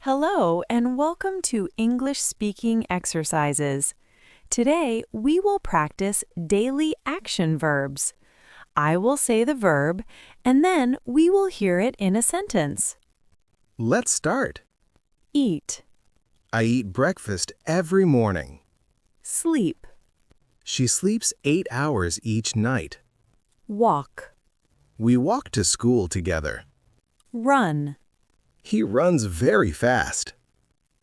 Hello and welcome to English speaking exercises. Today we will practice daily action verbs. I will say the verb and then we will hear it in a sentence. Let's start. Eat, I eat breakfast every morning. sleep, She sleeps 8 hours each night. walk, We walk to school together. run, He runs very fast.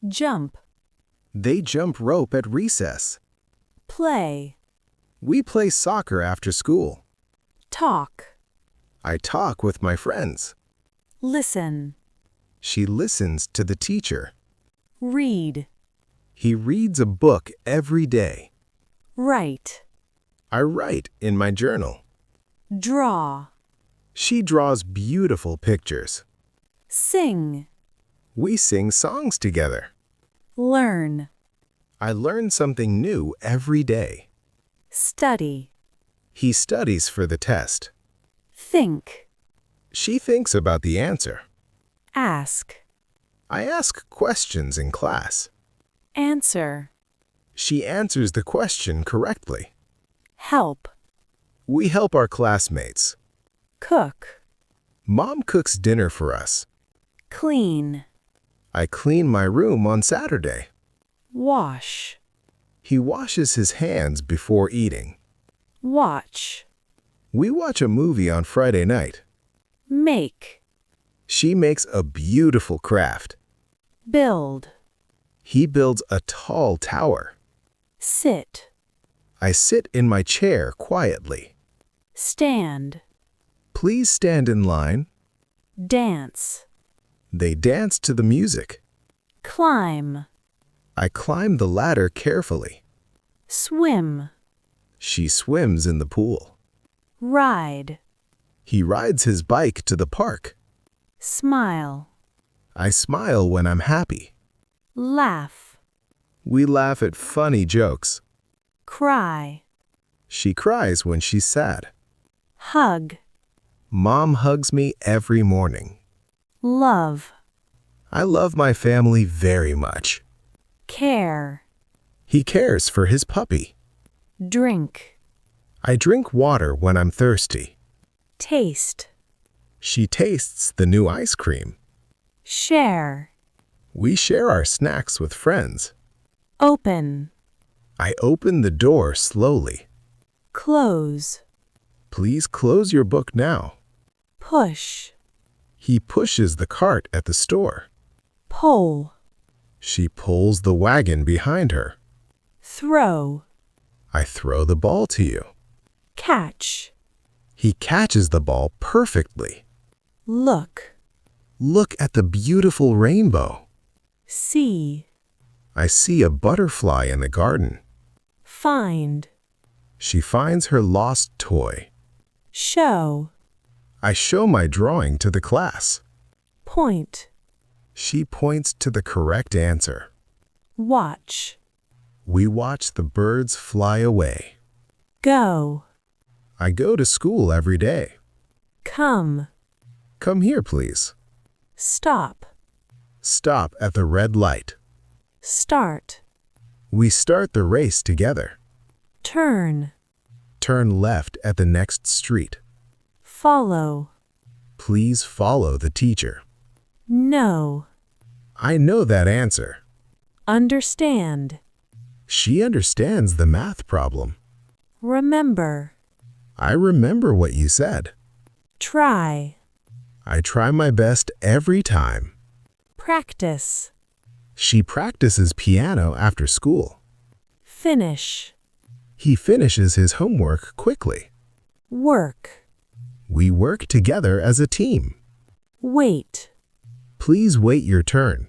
jump, They jump rope at recess. play, We play soccer after school. talk, I talk with my friends. listen, She listens to the teacher. read, He reads a book every day. write, I write in my journal. draw, She draws beautiful pictures. sing, We sing songs together. learn, I learn something new every day. study, He studies for the test. think, She thinks about the answer. ask, I ask questions in class. answer, She answers the question correctly. help, We help our classmates. cook, Mom cooks dinner for us. clean, I clean my room on Saturday. wash, He washes his hands before eating. watch, We watch a movie on Friday night. make, She makes a beautiful craft. build, He builds a tall tower. sit, I sit in my chair quietly. stand, Please stand in line. dance, They dance to the music. climb, I climb the ladder carefully. swim, She swims in the pool. ride, He rides his bike to the park. smile, I smile when I'm happy. laugh, We laugh at funny jokes. cry, She cries when she's sad. hug, Mom hugs me every morning. love, I love my family very much. care, He cares for his puppy. drink, I drink water when I'm thirsty. taste, She tastes the new ice cream. share, We share our snacks with friends. open, I open the door slowly. close, Please close your book now. push, He pushes the cart at the store. pull, She pulls the wagon behind her. throw, I throw the ball to you. catch, He catches the ball perfectly. look, Look at the beautiful rainbow. see, I see a butterfly in the garden. find, She finds her lost toy. show, I show my drawing to the class. point, She points to the correct answer. watch, We watch the birds fly away. go, I go to school every day. come, Come here, please. stop, Stop at the red light. start, We start the race together. turn, Turn left at the next street. follow, Please follow the teacher. know, I know that answer. understand, She understands the math problem. remember, I remember what you said. try, I try my best every time. practice, She practices piano after school. finish, He finishes his homework quickly. work, We work together as a team. wait, Please wait your turn.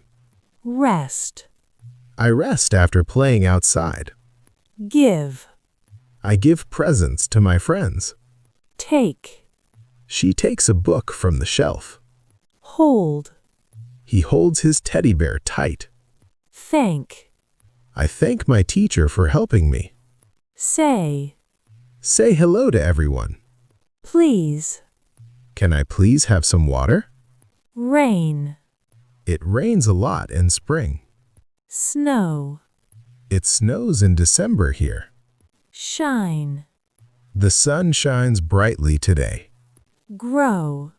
rest, I rest after playing outside. give, I give presents to my friends. take, She takes a book from the shelf. hold, He holds his teddy bear tight. thank, I thank my teacher for helping me. say, Say hello to everyone. please, Can I please have some water? rain, It rains a lot in spring. Snow. It snows in December here. Shine. The sun shines brightly today. Grow.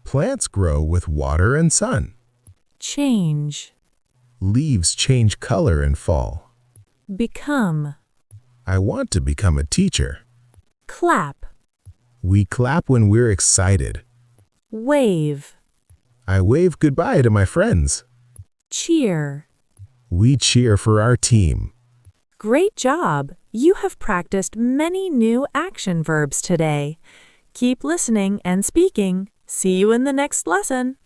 Plants grow with water and sun. Change. Leaves change color in fall. Become. I want to become a teacher. Clap. We clap when we're excited. Wave. I wave goodbye to my friends. Cheer. We cheer for our team. Great job! You have practiced many new action verbs today. Keep listening and speaking. See you in the next lesson.